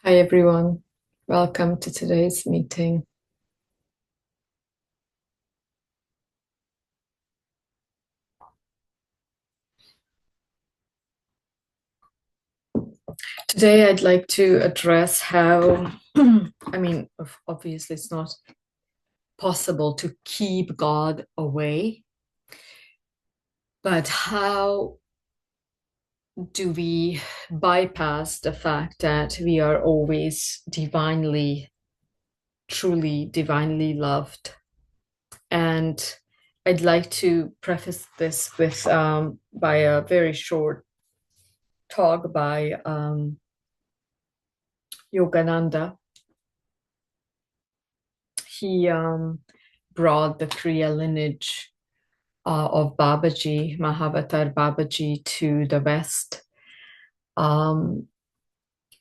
Hi everyone, welcome to today's meeting. Today I'd like to address how, obviously it's not possible to keep God away, but how do we bypass the fact that we are always divinely, truly divinely loved? And I'd like to preface this with by a very short talk by Yogananda. He brought the Kriya lineage of Babaji, Mahavatar Babaji, to the West. Um,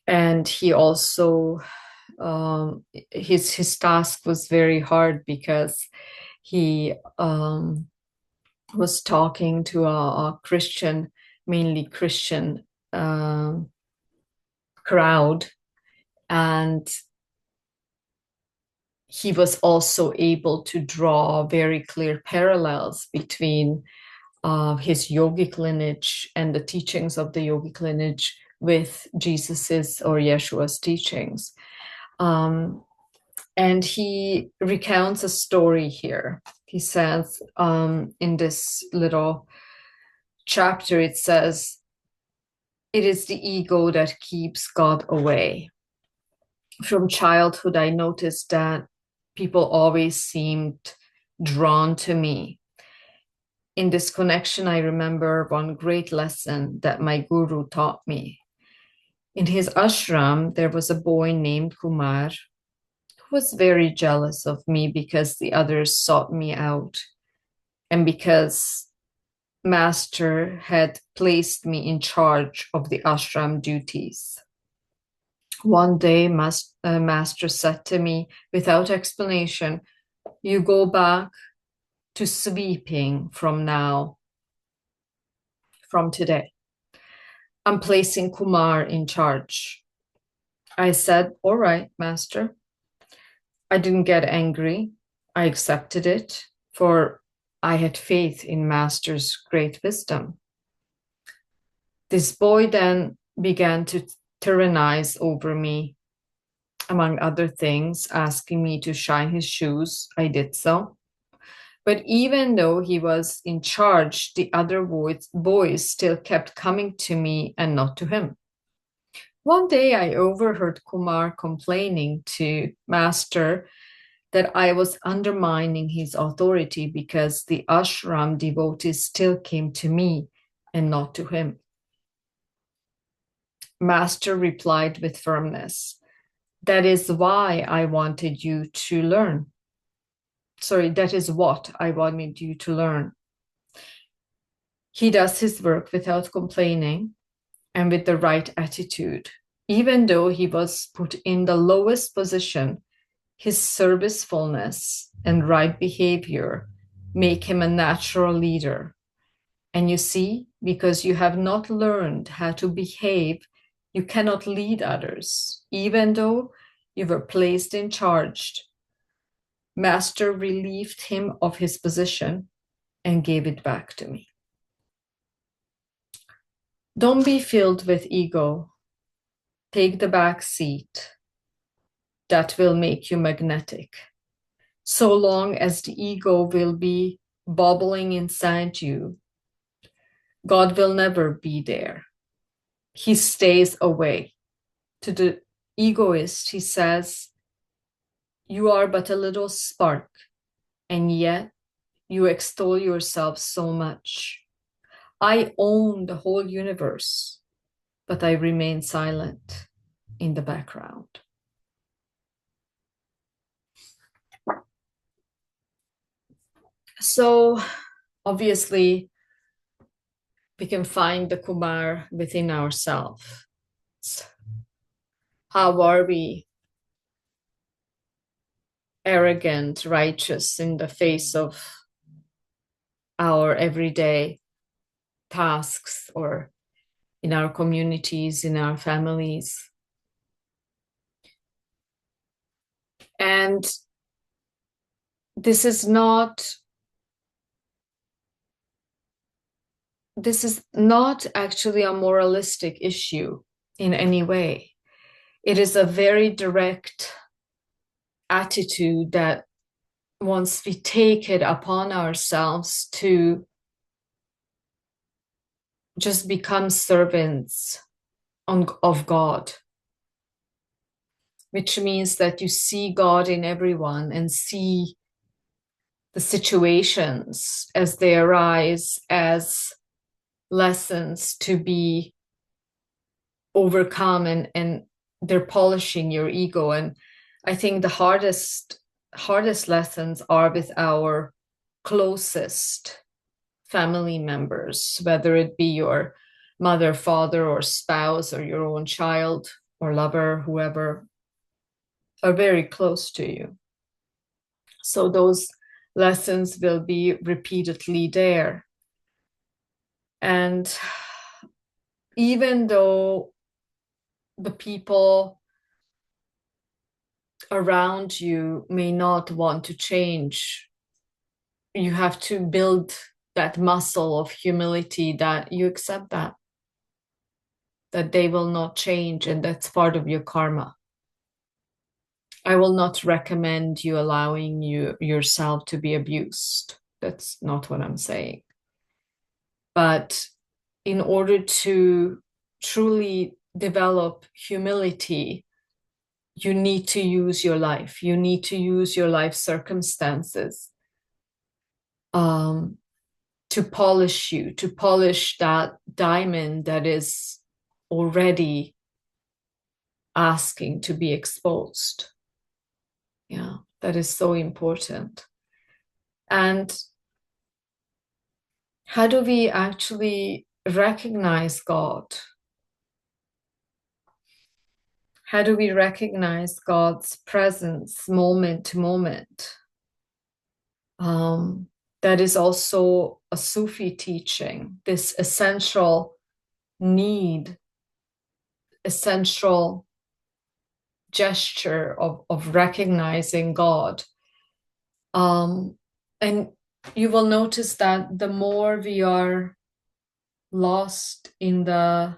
and he also, his task was very hard because he was talking to a Christian, mainly Christian crowd, and he was also able to draw very clear parallels between his yogic lineage and the teachings of the yogic lineage with Jesus's or Yeshua's teachings. And he recounts a story here. He says in this little chapter, it says, "It is the ego that keeps God away. From childhood, I noticed that people always seemed drawn to me. In this connection, I remember one great lesson that my guru taught me. In his ashram, there was a boy named Kumar who was very jealous of me because the others sought me out and because Master had placed me in charge of the ashram duties. One day, Master said to me without explanation, 'You go back to sweeping from today. I'm placing Kumar in charge.' I said, 'All right, Master.' I didn't get angry. I accepted it, for I had faith in Master's great wisdom. This boy then began to tyrannize over me, among other things, asking me to shine his shoes. I did so. But even though he was in charge, the other boys still kept coming to me and not to him. One day I overheard Kumar complaining to Master that I was undermining his authority because the ashram devotees still came to me and not to him. Master replied with firmness, 'That is why I wanted you to learn. Sorry, that is what I wanted you to learn. He does his work without complaining and with the right attitude. Even though he was put in the lowest position, his servicefulness and right behavior make him a natural leader. And you see, because you have not learned how to behave, you cannot lead others, even though you were placed in charge.' Master relieved him of his position and gave it back to me. Don't be filled with ego. Take the back seat. That will make you magnetic. So long as the ego will be bubbling inside you, God will never be there. He stays away. To the egoist, he says, 'You are but a little spark, and yet you extol yourself so much. I own the whole universe, but I remain silent in the background.' So, obviously, we can find the Kumar within ourselves. How are we arrogant, righteous in the face of our everyday tasks or in our communities, in our families? And this is not actually a moralistic issue in any way. It is a very direct attitude that once we take it upon ourselves to just become servants of God, which means that you see God in everyone and see the situations as they arise as lessons to be overcome, and they're polishing your ego. And I think the hardest lessons are with our closest family members, whether it be your mother, father, or spouse, or your own child or lover, whoever are very close to you. So those lessons will be repeatedly there. And even though the people around you may not want to change, you have to build that muscle of humility, that you accept that they will not change, and that's part of your karma. I will not recommend you allowing yourself to be abused. That's not what I'm saying. But in order to truly develop humility, you need to use your life. You need to use your life circumstances to polish you, to polish that diamond that is already asking to be exposed. Yeah, that is so important. And how do we actually recognize God? How do we recognize God's presence moment to moment? That is also a Sufi teaching, this essential need, essential gesture of recognizing God. And you will notice that the more we are lost in the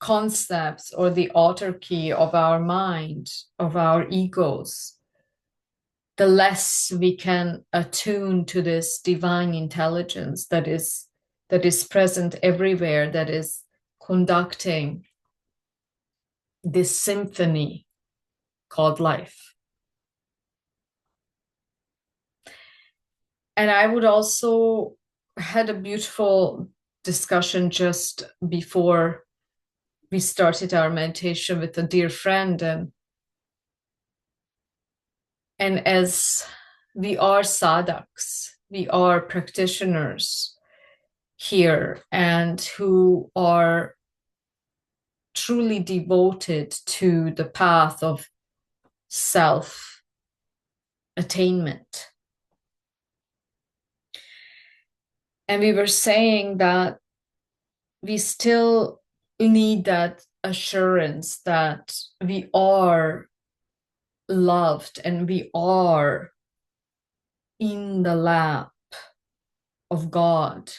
concepts or the autarky of our mind, of our egos, the less we can attune to this divine intelligence that is present everywhere, that is conducting this symphony called life. And I would also had a beautiful discussion just before we started our meditation with a dear friend, and as we are sadhaks, we are practitioners here, and who are truly devoted to the path of self attainment. And we were saying that we still need that assurance that we are loved and we are in the lap of God,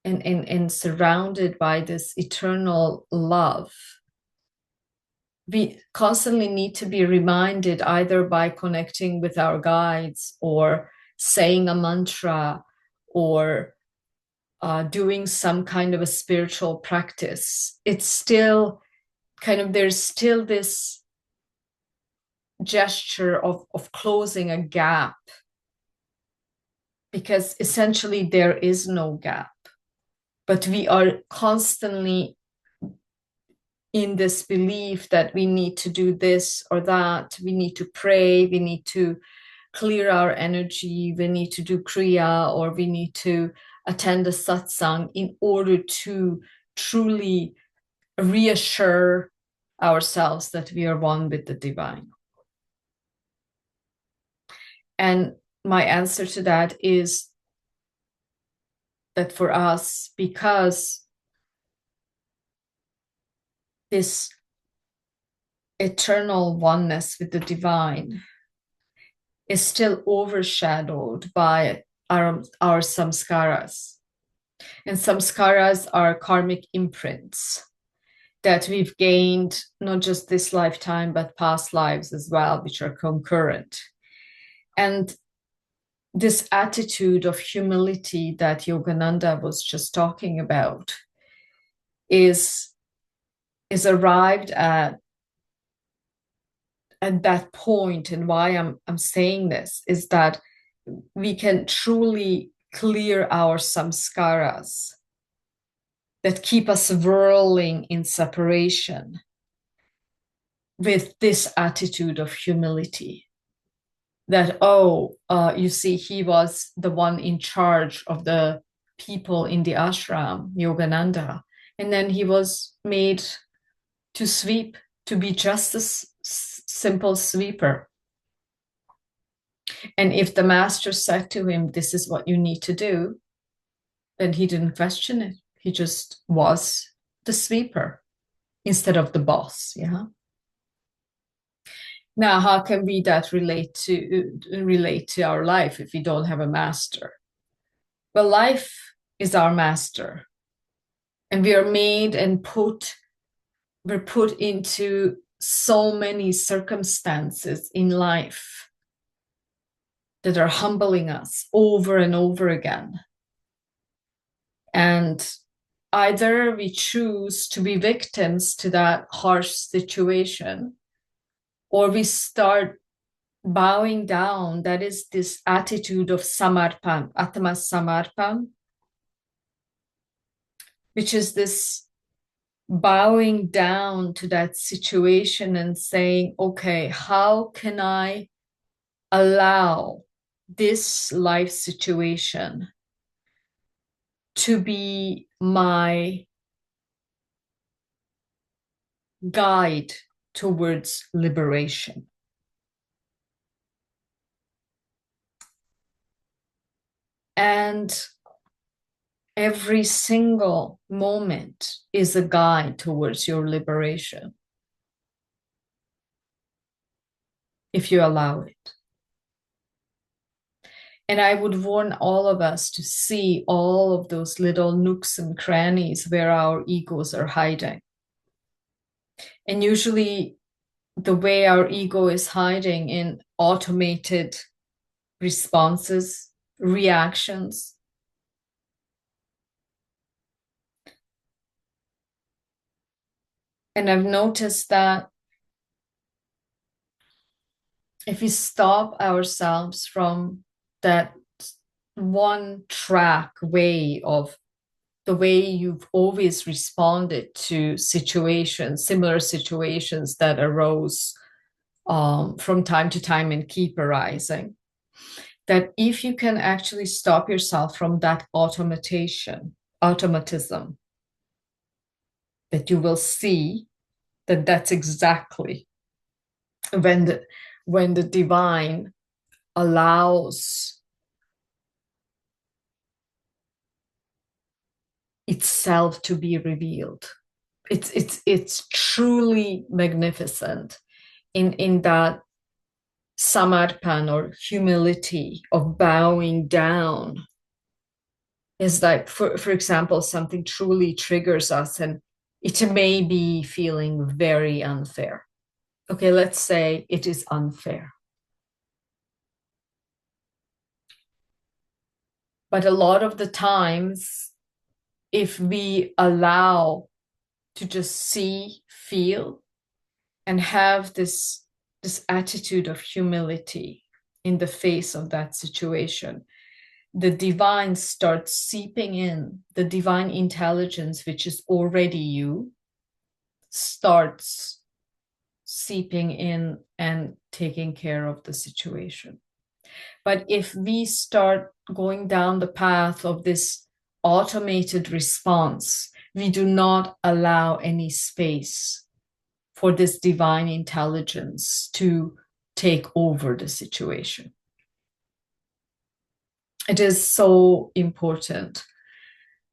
and surrounded by this eternal love. We constantly need to be reminded, either by connecting with our guides or saying a mantra or doing some kind of a spiritual practice. It's still there's still this gesture of closing a gap, because essentially there is no gap. But we are constantly in this belief that we need to do this or that, we need to pray, we need to clear our energy, we need to do kriya, or we need to attend a satsang in order to truly reassure ourselves that we are one with the divine. And my answer to that is that for us, because this eternal oneness with the divine is still overshadowed by our samskaras. And samskaras are karmic imprints that we've gained not just this lifetime, but past lives as well, which are concurrent. And this attitude of humility that Yogananda was just talking about is arrived at that point. And why I'm saying this is that we can truly clear our samskaras that keep us whirling in separation with this attitude of humility. That, you see, he was the one in charge of the people in the ashram, Yogananda, and then he was made to sweep, to be just a simple sweeper. And if the master said to him, this is what you need to do, then he didn't question it. He just was the sweeper instead of the boss. Yeah. Now, how can we that relate to our life if we don't have a master? Well, life is our master, and we are made and we're put into so many circumstances in life that are humbling us over and over again. And either we choose to be victims to that harsh situation, or we start bowing down. That is this attitude of samarpan, atma samarpan, which is this bowing down to that situation and saying, okay, how can I allow this life situation to be my guide towards liberation? And every single moment is a guide towards your liberation, if you allow it. And I would warn all of us to see all of those little nooks and crannies where our egos are hiding. And usually the way our ego is hiding in automated responses, reactions. And I've noticed that if we stop ourselves from that one track way of the way you've always responded to situations, similar situations that arose from time to time and keep arising, that if you can actually stop yourself from that automatism, that you will see that that's exactly when the divine allows itself to be revealed. It's truly magnificent in that samarpan, or humility of bowing down. Is like, for example, something truly triggers us and it may be feeling very unfair. Okay, let's say it is unfair. But a lot of the times, if we allow to just see, feel, and have this attitude of humility in the face of that situation, the divine starts seeping in. The divine intelligence, which is already you, starts seeping in and taking care of the situation. But if we start going down the path of this automated response, we do not allow any space for this divine intelligence to take over the situation. It is so important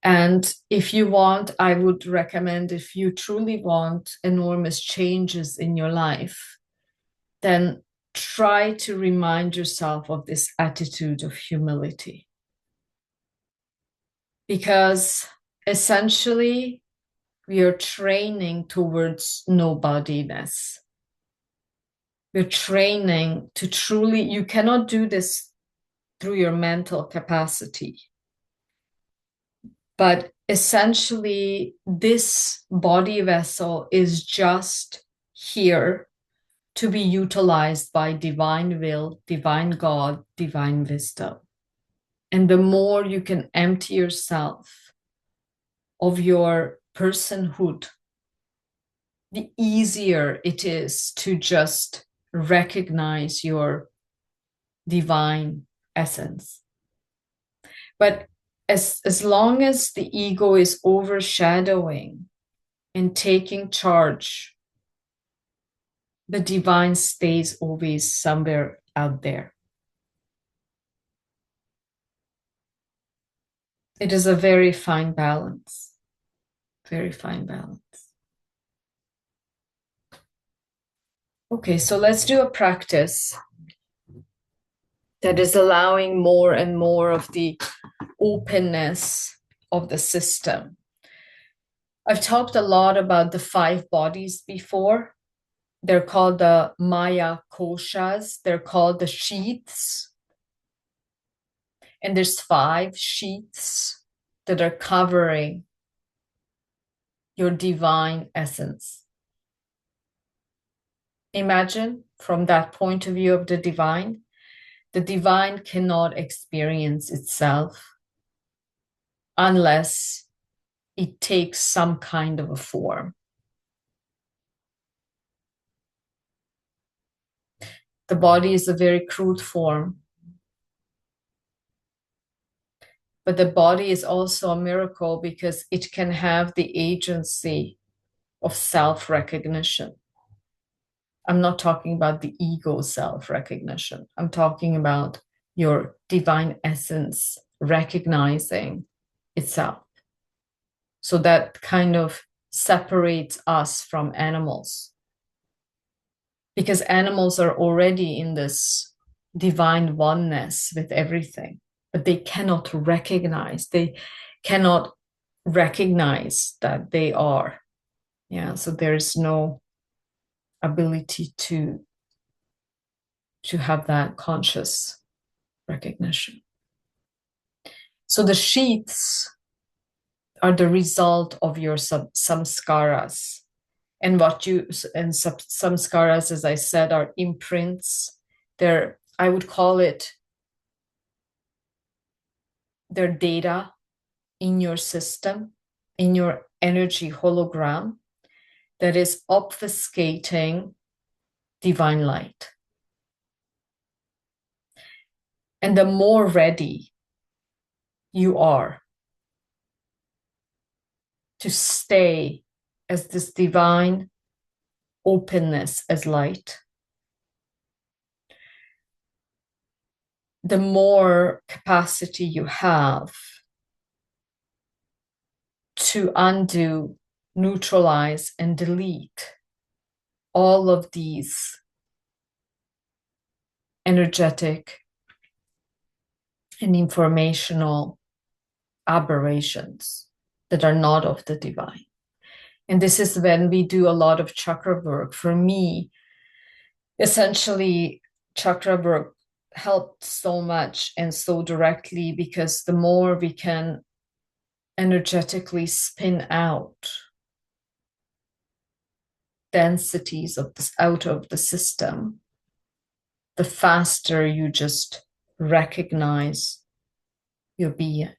And if you want, I would recommend, if you truly want enormous changes in your life, then try to remind yourself of this attitude of humility. Because essentially, we are training towards nobodiness. We're training to truly, you cannot do this through your mental capacity. But essentially, this body vessel is just here to be utilized by divine will, divine God, divine wisdom. And the more you can empty yourself of your personhood, the easier it is to just recognize your divine essence. But as long as the ego is overshadowing and taking charge, the divine stays always somewhere out there. It is a very fine balance, very fine balance. Okay, so let's do a practice that is allowing more and more of the openness of the system. I've talked a lot about the 5 bodies before. They're called the Maya koshas. They're called the sheaths. And there's 5 sheaths that are covering your divine essence. Imagine from that point of view of the divine cannot experience itself unless it takes some kind of a form. The body is a very crude form, but the body is also a miracle because it can have the agency of self-recognition. I'm not talking about the ego self-recognition. I'm talking about your divine essence recognizing itself. So that kind of separates us from animals, because animals are already in this divine oneness with everything, but they cannot recognize that they are. Yeah, so there's no ability to have that conscious recognition. So the sheaths are the result of your samskaras. And samskaras, as I said, are imprints. I would call it their data in your system, in your energy hologram that is obfuscating divine light. And the more ready you are to stay as this divine openness as light, the more capacity you have to undo, neutralize, and delete all of these energetic and informational aberrations that are not of the divine. And this is when we do a lot of chakra work. For me, essentially, chakra work helped so much and so directly, because the more we can energetically spin out densities of this out of the system, the faster you just recognize your being.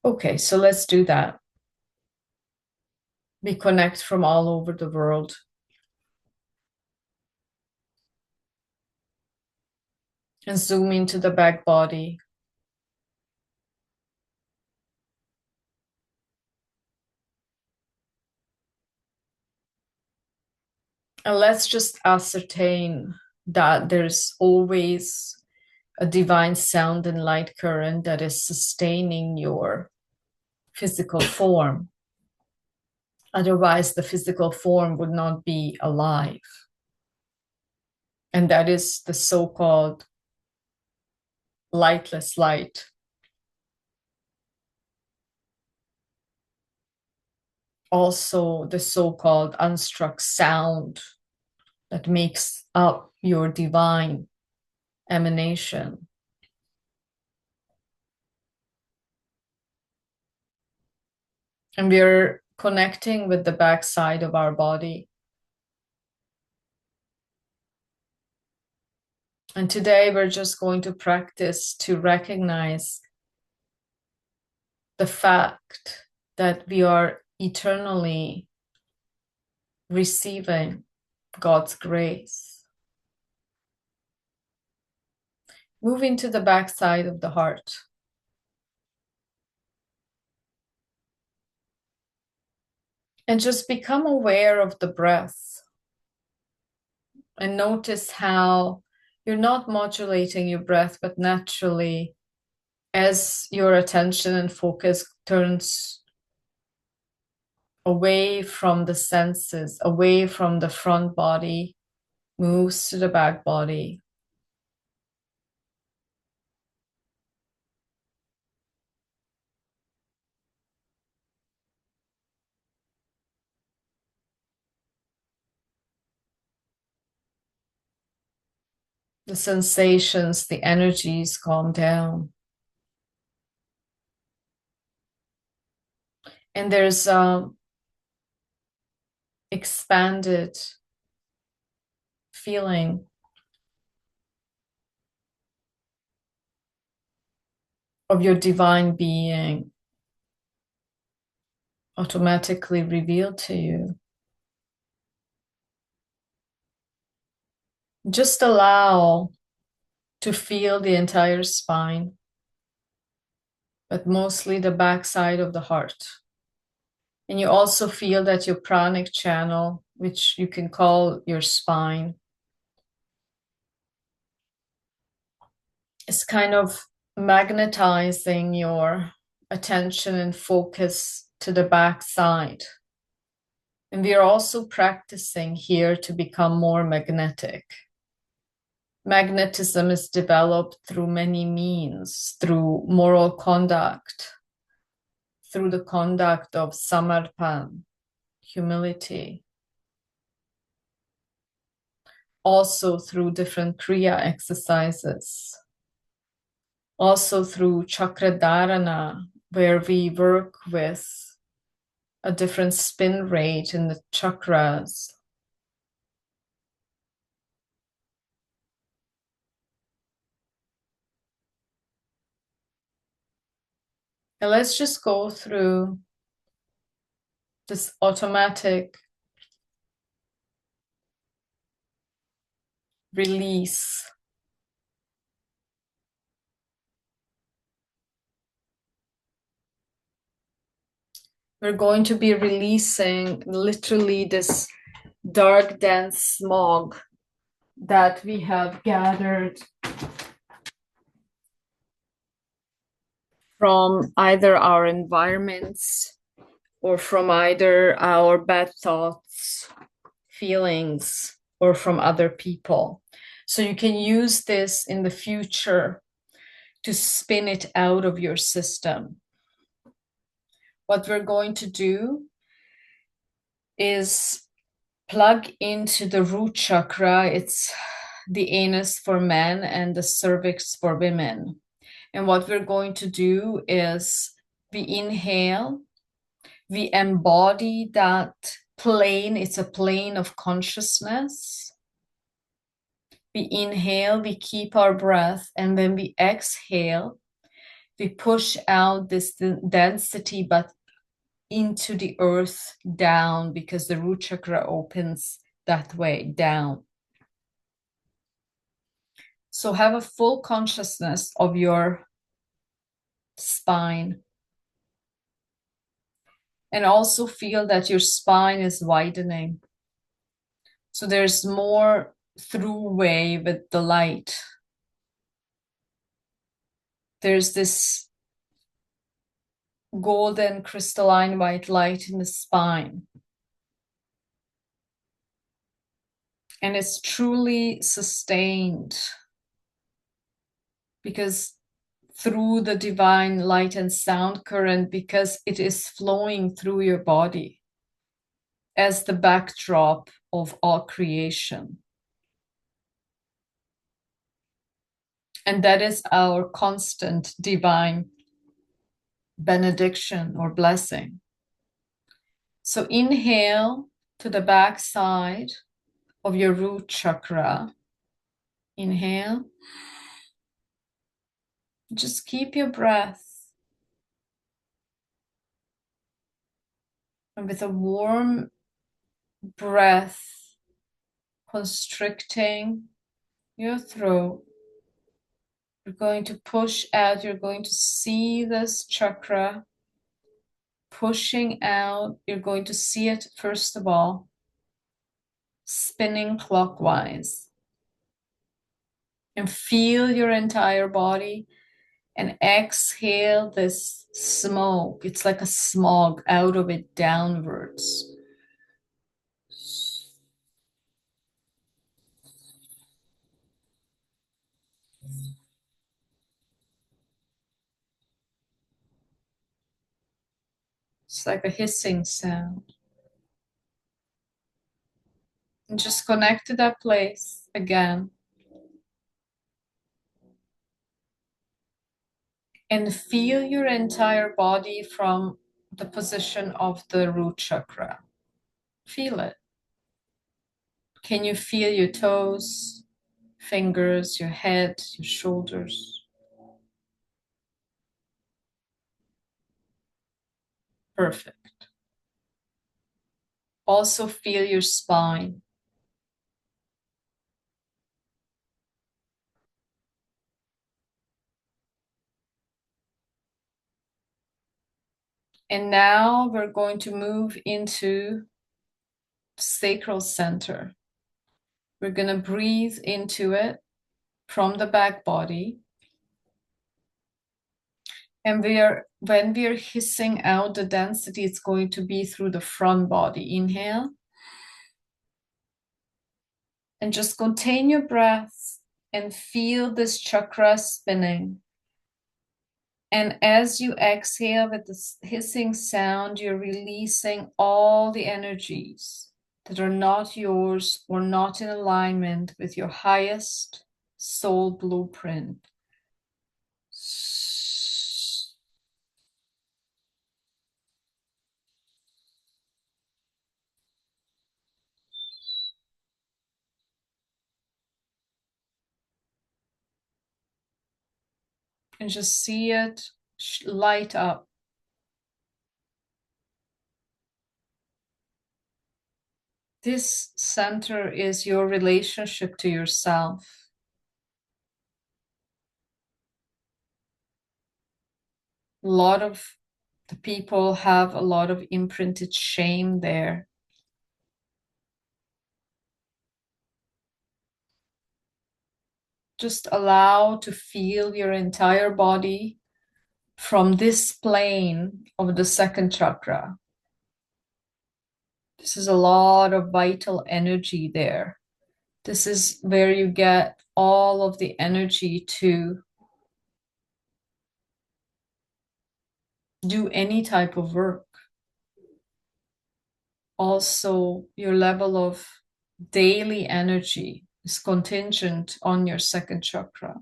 Okay, so let's do that. We connect from all over the world. And zoom into the back body. And let's just ascertain that there's always a divine sound and light current that is sustaining your physical form. Otherwise, the physical form would not be alive. And that is the so-called lightless light. Also, the so-called unstruck sound that makes up your divine emanation. And we're connecting with the backside of our body. And today we're just going to practice to recognize the fact that we are eternally receiving God's grace. Move into the backside of the heart. And just become aware of the breath. And notice how you're not modulating your breath, but naturally, as your attention and focus turns away from the senses, away from the front body, moves to the back body. The sensations, the energies calm down. And there's expanded feeling of your divine being automatically revealed to you. Just allow to feel the entire spine, but mostly the backside of the heart. And you also feel that your pranic channel, which you can call your spine, is kind of magnetizing your attention and focus to the backside. And we are also practicing here to become more magnetic. Magnetism is developed through many means, through moral conduct, through the conduct of samarpan, humility, also through different kriya exercises, also through chakradharana, where we work with a different spin rate in the chakras. And let's just go through this automatic release. We're going to be releasing literally this dark, dense smog that we have gathered from either our environments or from either our bad thoughts, feelings, or from other people. So you can use this in the future to spin it out of your system. What we're going to do is plug into the root chakra. It's the anus for men and the cervix for women. And what we're going to do is we inhale, we embody that plane. It's a plane of consciousness. We inhale, we keep our breath, and when we exhale, we push out this density, but into the earth down, because the root chakra opens that way down. So have a full consciousness of your spine. And also feel that your spine is widening. So there's more throughway with the light. there's this golden crystalline white light in the spine. And it's truly sustained because through the divine light and sound current, because it is flowing through your body as the backdrop of all creation. And that is our constant divine benediction or blessing. So inhale to the back side of your root chakra. Inhale. Just keep your breath. And with a warm breath, constricting your throat, you're going to push out. You're going to see this chakra pushing out. You're going to see it, first of all, spinning clockwise. And feel your entire body and exhale this smoke. It's like a smog out of it downwards. It's like a hissing sound. And just connect to that place again. And feel your entire body from the position of the root chakra. Feel it. Can you feel your toes, fingers, your head, your shoulders? Perfect. Also feel your spine. And now we're going to move into sacral center. We're going to breathe into it from the back body. And when we are hissing out the density, it's going to be through the front body. Inhale. And just contain your breath and feel this chakra spinning. And as you exhale with this hissing sound, you're releasing all the energies that are not yours or not in alignment with your highest soul blueprint. And just see it light up. This center is your relationship to yourself. A lot of the people have a lot of imprinted shame there. Just allow to feel your entire body from this plane of the second chakra. This is a lot of vital energy there. This is where you get all of the energy to do any type of work. Also, your level of daily energy is contingent on your second chakra.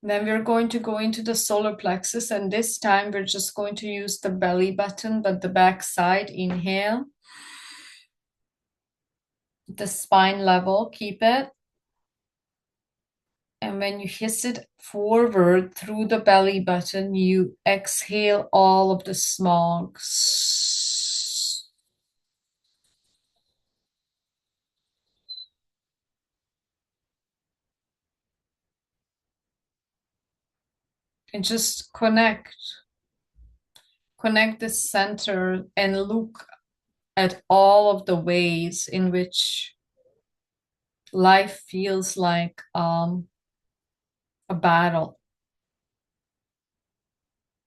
Then we're going to go into the solar plexus, and this time we're just going to use the belly button, but the back side. Inhale. The spine level, keep it. And when you hiss it forward through the belly button, you exhale all of the smog. And just connect the center and look at all of the ways in which life feels like a battle.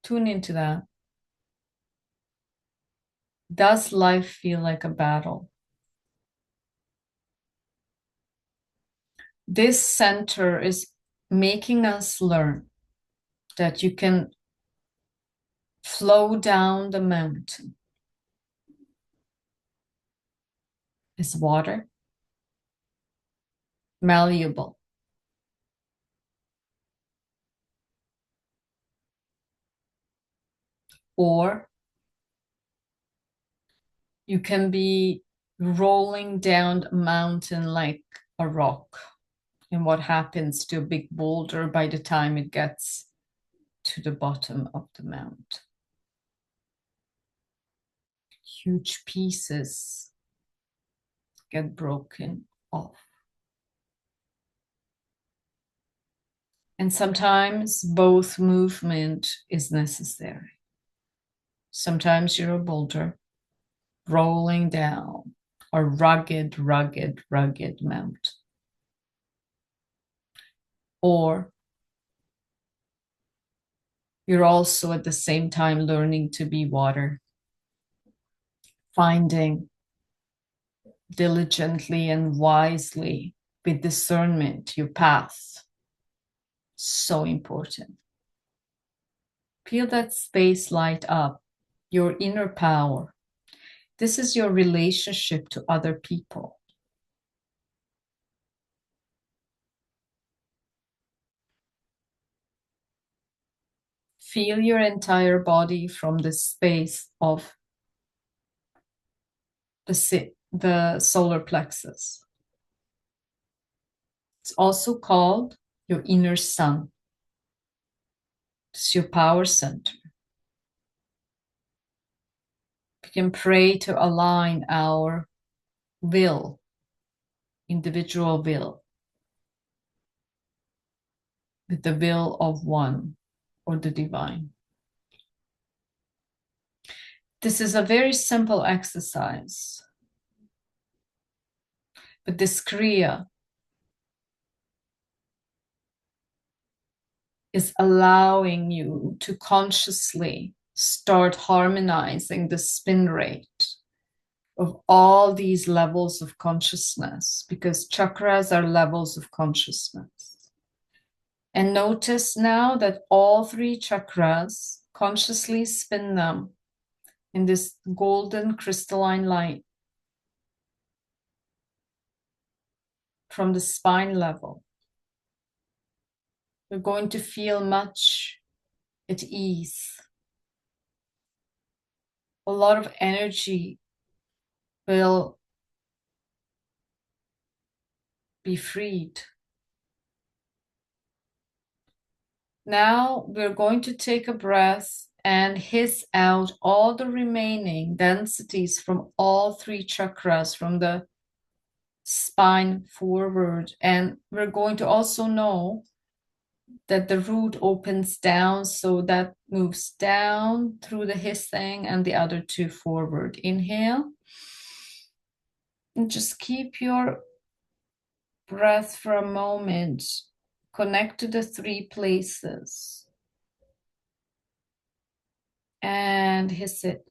Tune into that. Does life feel like a battle? This center is making us learn that you can flow down the mountain as water, malleable, or you can be rolling down a mountain like a rock. And what happens to a big boulder by the time it gets to the bottom of the mount? Huge pieces get broken off. And sometimes both movement is necessary. Sometimes you're a boulder rolling down a rugged, rugged, rugged mount. Or you're also at the same time learning to be water, finding diligently and wisely with discernment your path. So important. Feel that space light up, your inner power. This is your relationship to other people. Feel your entire body from the space of the solar plexus. It's also called your inner sun. It's your power center. We can pray to align our will, individual will, with the will of one or the divine. This is a very simple exercise, but this Kriya is allowing you to consciously start harmonizing the spin rate of all these levels of consciousness, because chakras are levels of consciousness. And notice now that all three chakras, consciously spin them in this golden crystalline light from the spine level. You're going to feel much at ease. A lot of energy will be freed. Now we're going to take a breath and hiss out all the remaining densities from all three chakras, from the spine forward. And we're going to also know that the root opens down, so that moves down through the hissing and the other two forward. Inhale. And just keep your breath for a moment. Connect to the three places. And hiss it.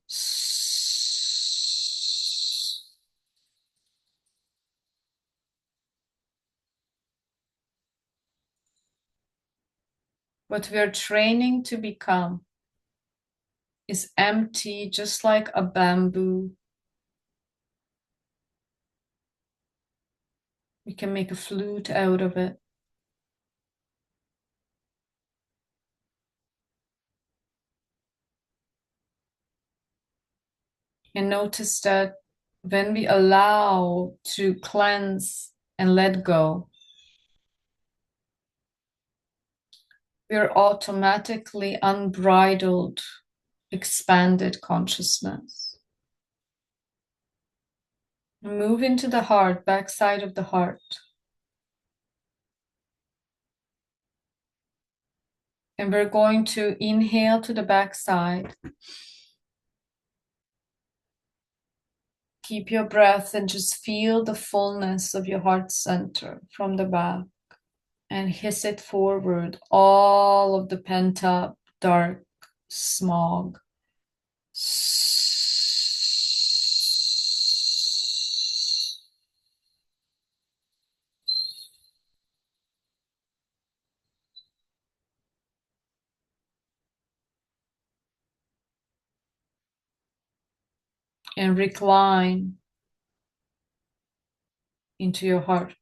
What we are training to become is empty, just like a bamboo. We can make a flute out of it. And notice that when we allow to cleanse and let go, we're automatically unbridled, expanded consciousness. Move into the heart, backside of the heart. And we're going to inhale to the backside. Keep your breath and just feel the fullness of your heart center from the back and hiss it forward, all of the pent up dark smog. And recline into your heart.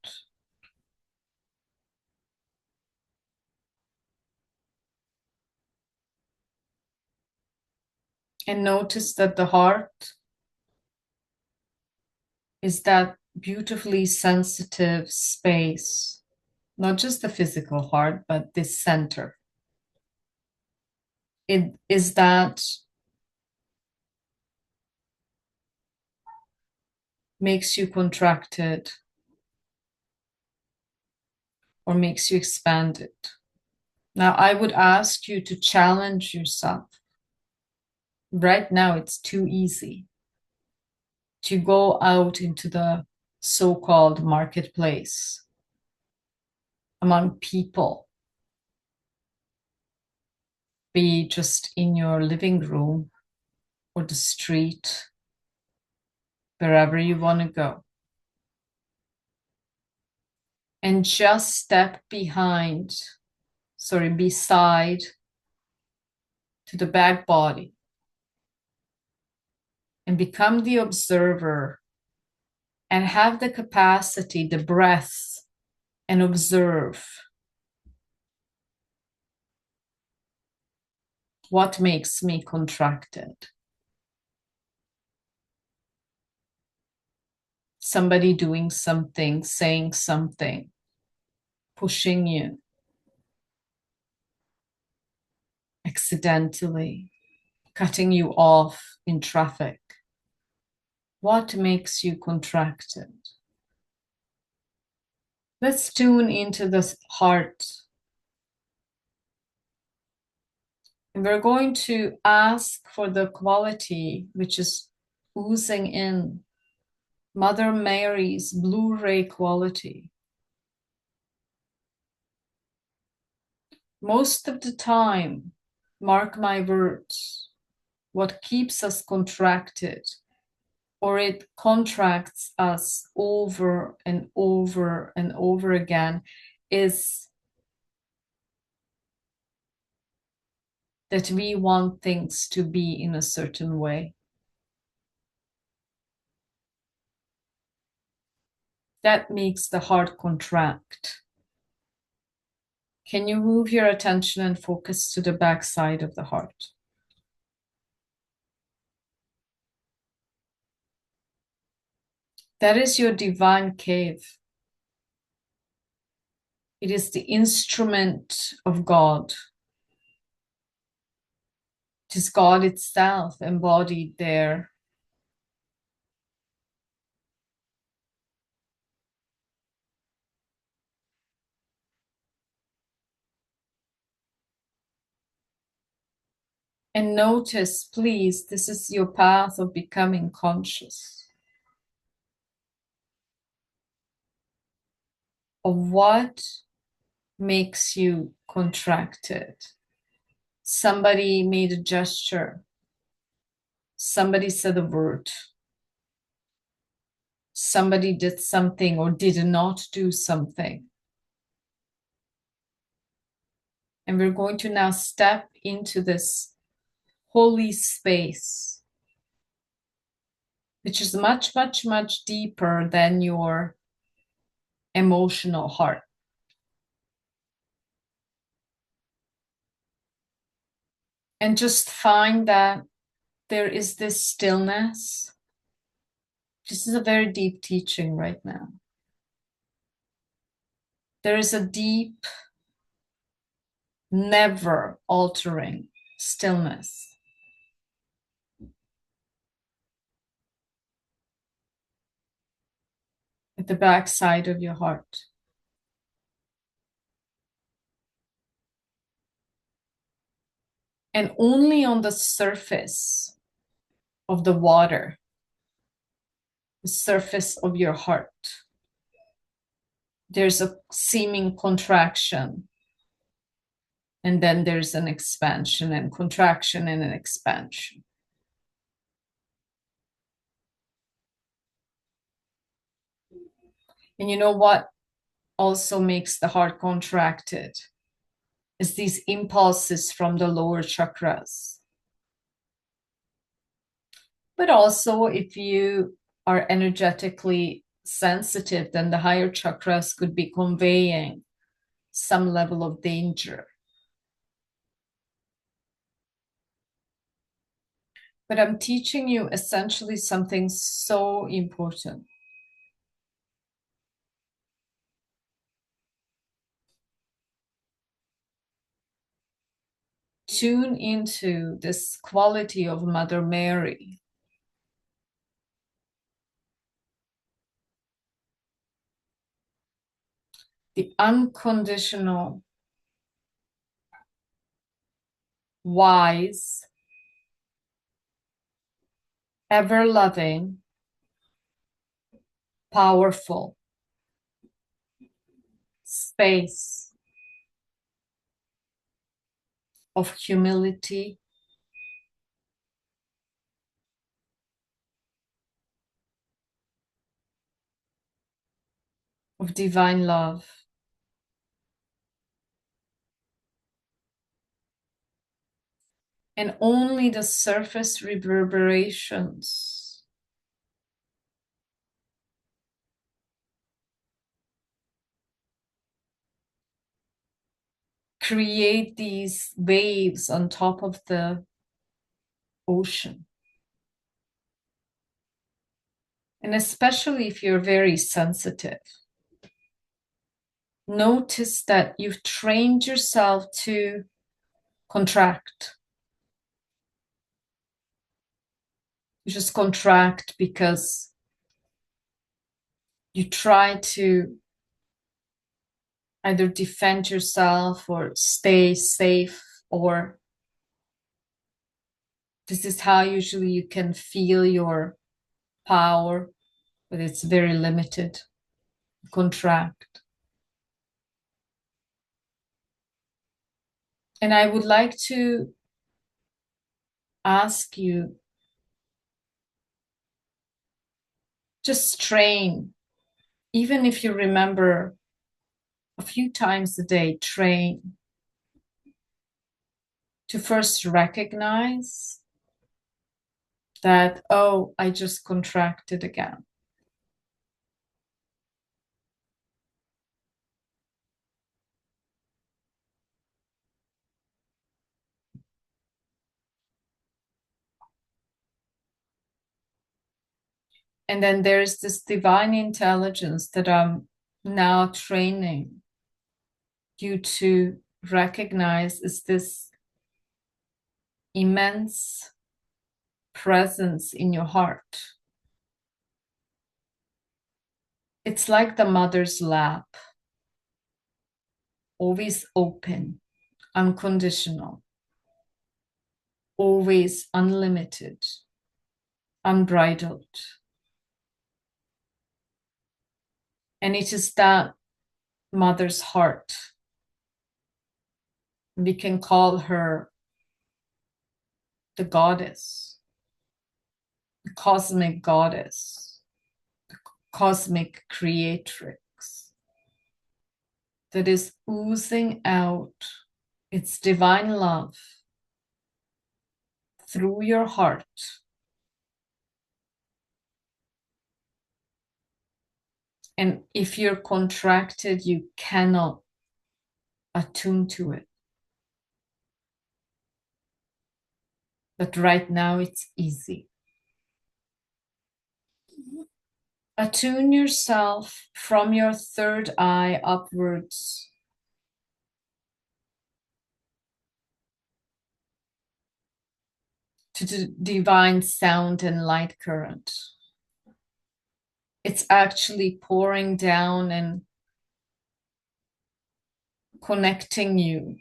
And notice that the heart is that beautifully sensitive space, not just the physical heart, but this center. It is that makes you contracted or makes you expanded. Now, I would ask you to challenge yourself. Right now, it's too easy to go out into the so-called marketplace among people, be just in your living room or the street, wherever you want to go. And just step beside to the back body and become the observer and have the capacity, the breath, and observe what makes me contracted. Somebody doing something, saying something, pushing you accidentally, cutting you off in traffic. What makes you contracted? Let's tune into the heart. And we're going to ask for the quality which is oozing in, Mother Mary's Blu-ray quality. Most of the time, mark my words, what keeps us contracted, or it contracts us over and over and over again, is that we want things to be in a certain way. That makes the heart contract. Can you move your attention and focus to the back side of the heart? That is your divine cave. It is the instrument of God. It is God itself embodied there. And notice, please, this is your path of becoming conscious of what makes you contracted. Somebody made a gesture. Somebody said a word. Somebody did something or did not do something. And we're going to now step into this holy space, which is much, much, much deeper than your emotional heart. And just find that there is this stillness. This is a very deep teaching right now. There is a deep, never altering stillness. At the back side of your heart. And only on the surface of the water the surface of your heart. There's a seeming contraction, and then there's an expansion and contraction and an expansion. And you know what also makes the heart contracted is these impulses from the lower chakras. But also, if you are energetically sensitive, then the higher chakras could be conveying some level of danger. But I'm teaching you essentially something so important. Tune into this quality of Mother Mary. The unconditional, wise, ever loving, powerful space of humility, of divine love. And only the surface reverberations create these waves on top of the ocean. And especially if you're very sensitive, notice that you've trained yourself to contract. You just contract because you try to either defend yourself or stay safe, or this is how usually you can feel your power, but it's very limited. Contract. And I would like to ask you, just train, even if you remember a few times a day, train to first recognize that, oh, I just contracted again. And then there's this divine intelligence that I'm now training you to recognize is this immense presence in your heart. It's like the mother's lap, always open, unconditional, always unlimited, unbridled. And it is that mother's heart. We can call her the goddess, the cosmic goddess, the cosmic creatrix that is oozing out its divine love through your heart. And if you're contracted, you cannot attune to it. But right now it's easy. Attune yourself from your third eye upwards to the divine sound and light current. It's actually pouring down and connecting you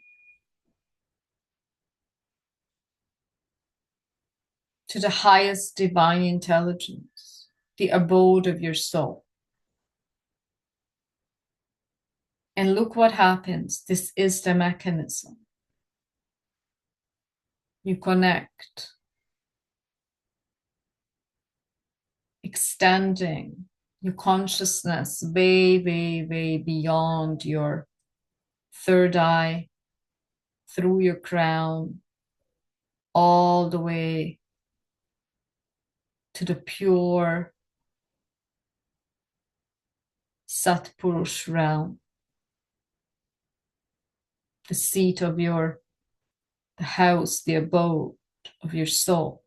to the highest divine intelligence. the abode of your soul. And look what happens. This is the mechanism. You connect, extending your consciousness way, way, way beyond your third eye, through your crown, all the way to the pure Satpurush realm, the seat of the house, the abode of your soul.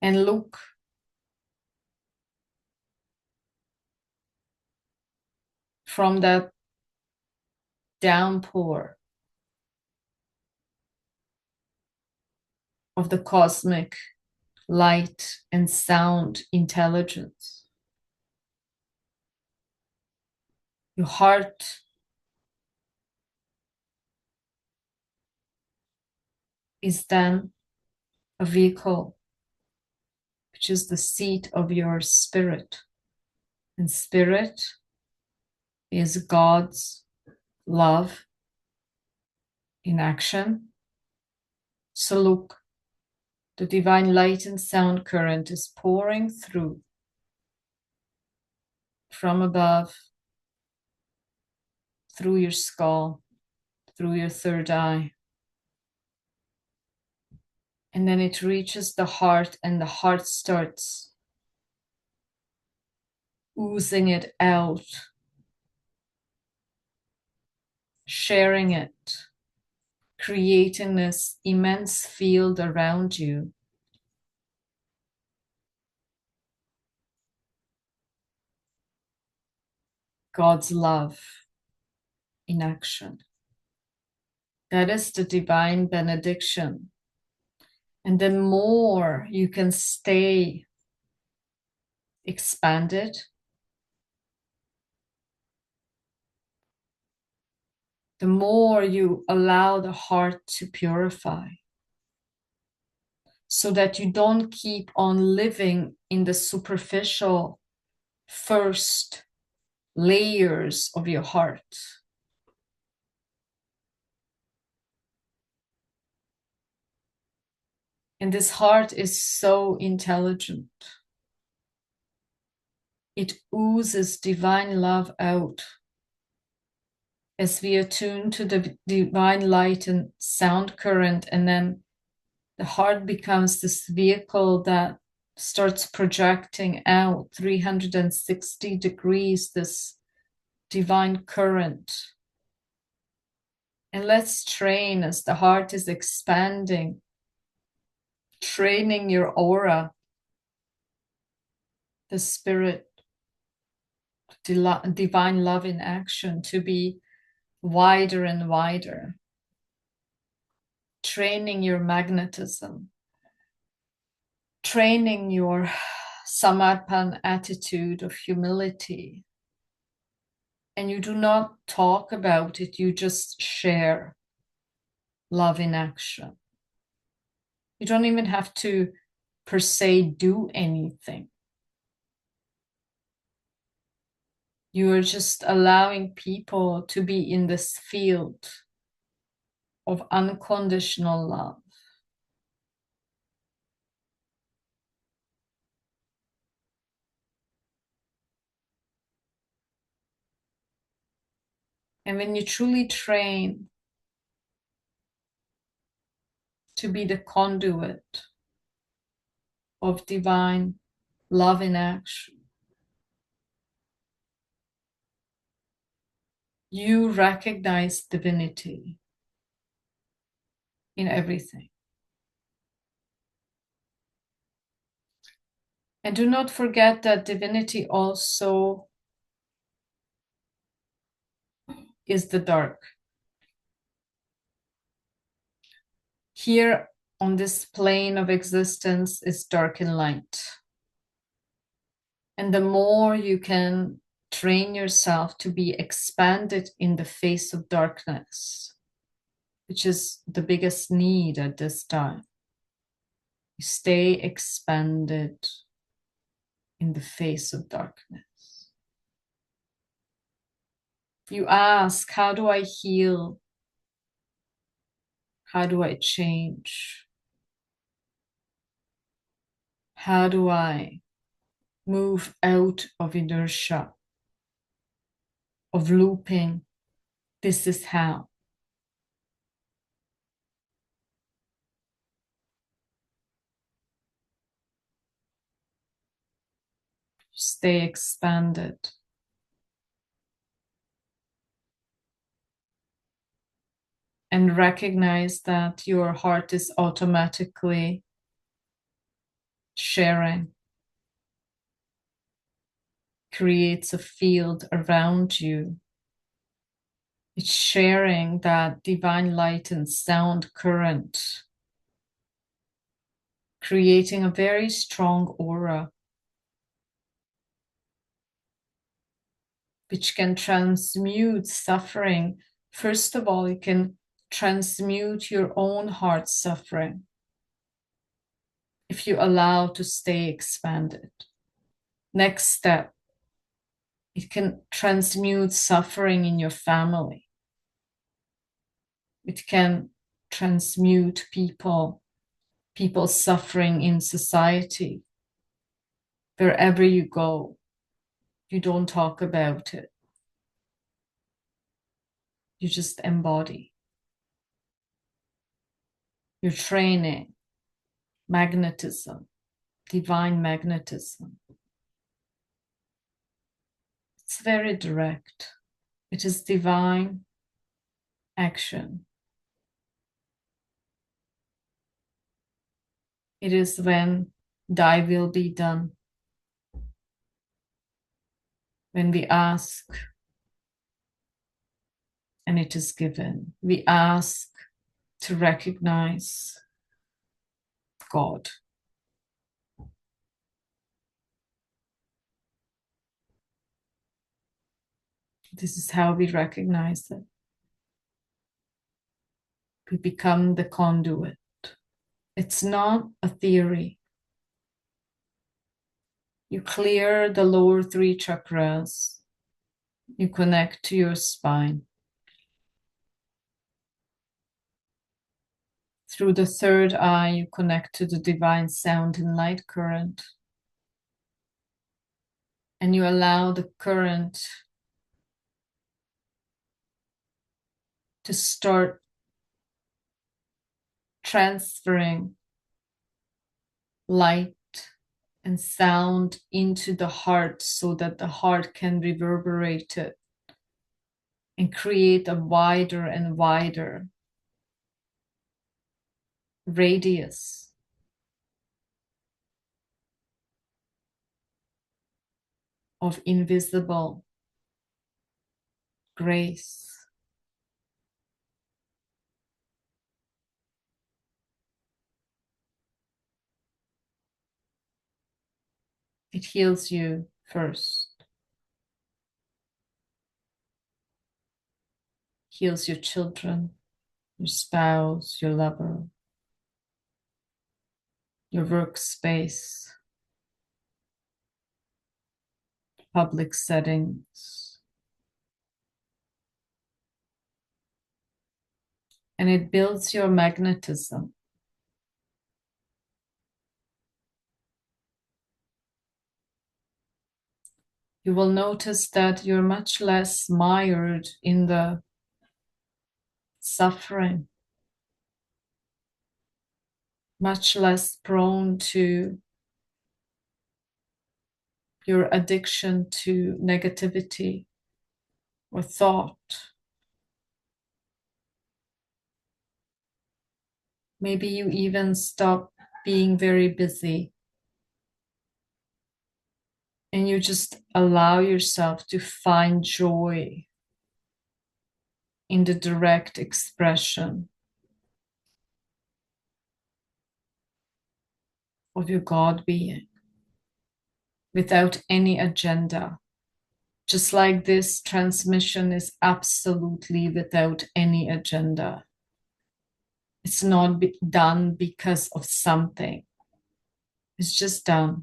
And look from that downpour of the cosmic light and sound intelligence. Your heart is then a vehicle, which is the seat of your spirit. And spirit is God's love in action. So look, the divine light and sound current is pouring through from above, through your skull, through your third eye. And then it reaches the heart, and the heart starts oozing it out, sharing it, creating this immense field around you. God's love in action. That is the divine benediction. And the more you can stay expanded, the more you allow the heart to purify, so that you don't keep on living in the superficial first layers of your heart. And this heart is so intelligent. It oozes divine love out as we attune to the divine light and sound current, and then the heart becomes this vehicle that starts projecting out 360 degrees, this divine current. And let's train as the heart is expanding, training your aura, the spirit, divine love in action, to be wider and wider, training your magnetism, training your samarpan attitude of humility. And you do not talk about it, you just share love in action. You don't even have to per se do anything. You are just allowing people to be in this field of unconditional love. And when you truly train to be the conduit of divine love in action, you recognize divinity in everything. And do not forget that divinity also is the dark. Here on this plane of existence is dark and light. And the more you can train yourself to be expanded in the face of darkness, which is the biggest need at this time, you stay expanded in the face of darkness. You ask, how do I heal? How do I change? How do I move out of inertia, of looping? This is how. Stay expanded. And recognize that your heart is automatically sharing, creates a field around you. It's sharing that divine light and sound current, creating a very strong aura, which can transmute suffering. First of all, it can transmute your own heart suffering if you allow to stay expanded. Next step, it can transmute suffering in your family. It can transmute people suffering in society. Wherever you go, you don't talk about it. You just embody. You're training magnetism, divine magnetism. It's very direct. It is divine action. It is when thy will be done. When we ask and it is given. We ask to recognize God. This is how we recognize it. We become the conduit. It's not a theory. You clear the lower three chakras. You connect to your spine. Through the third eye, you connect to the divine sound and light current. And you allow the current to start transferring light and sound into the heart so that the heart can reverberate it and create a wider and wider radius of invisible grace. It heals you first. Heals your children, your spouse, your lover, your workspace, public settings. And it builds your magnetism. You will notice that you're much less mired in the suffering, much less prone to your addiction to negativity or thought. Maybe you even stop being very busy and you just allow yourself to find joy in the direct expression of your God being without any agenda. Just like this transmission is absolutely without any agenda. It's not done because of something. It's just done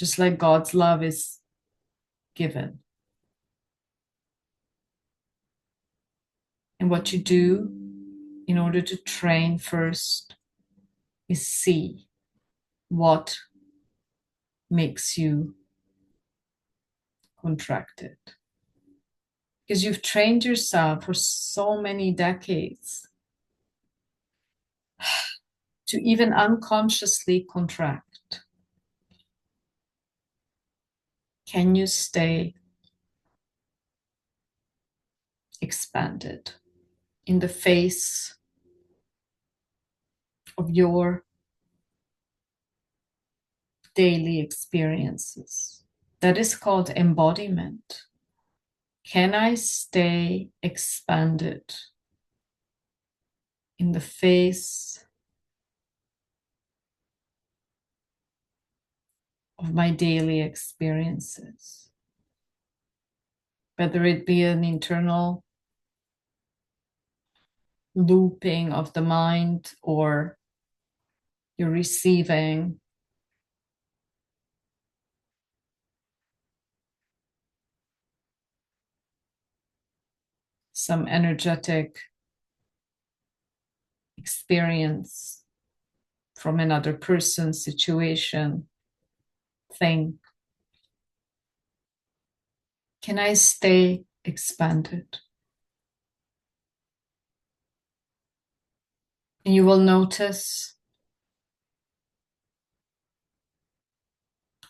just like God's love is given. And what you do in order to train first is see what makes you contracted. Because you've trained yourself for so many decades to even unconsciously contract. Can you stay expanded in the face of your daily experiences? That is called embodiment. Can I stay expanded in the face of my daily experiences? Whether it be an internal looping of the mind or you're receiving some energetic experience from another person, situation, thing. Can I stay expanded? And you will notice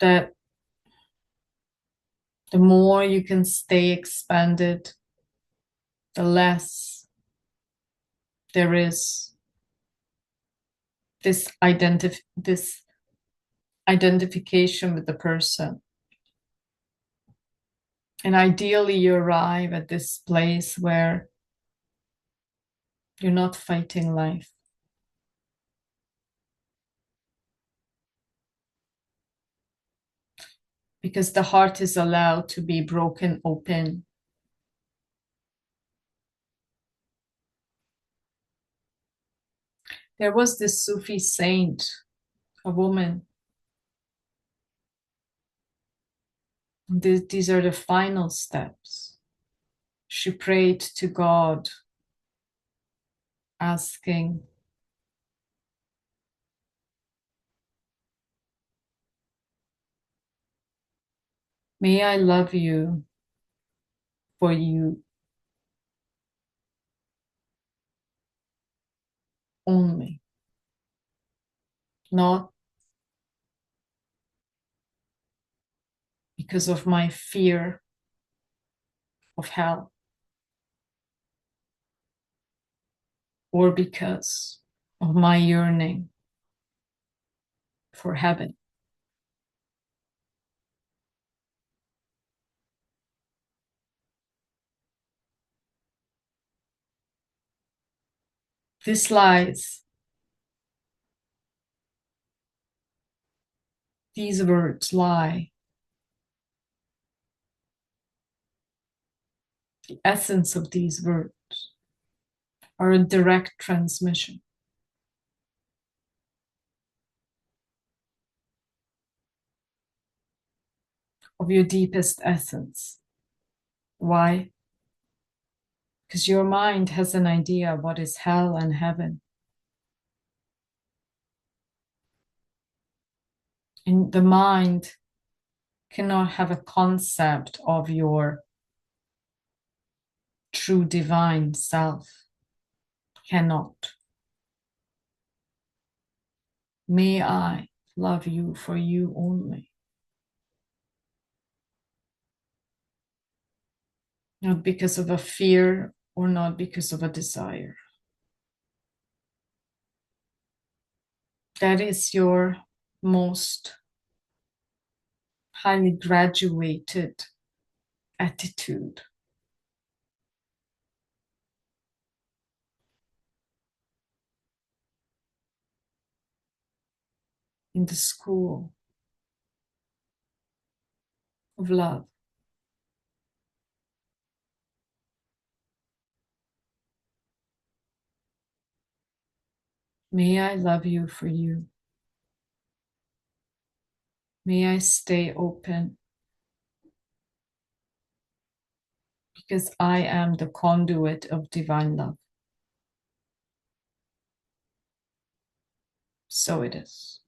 that the more you can stay expanded, the less there is this identification with the person. And ideally, you arrive at this place where you're not fighting life. Because the heart is allowed to be broken open. There was this Sufi saint, a woman. These are the final steps. She prayed to God, asking, may I love you for you only, not because of my fear of hell or because of my yearning for heaven. This lies, these words lie. The essence of these words are a direct transmission of your deepest essence. Why? Because your mind has an idea of what is hell and heaven. And the mind cannot have a concept of your true divine self. Cannot. May I love you for you only. Not because of a fear or not because of a desire. That is your most highly graduated attitude. In the school of love. May I love you for you. May I stay open because I am the conduit of divine love. So it is.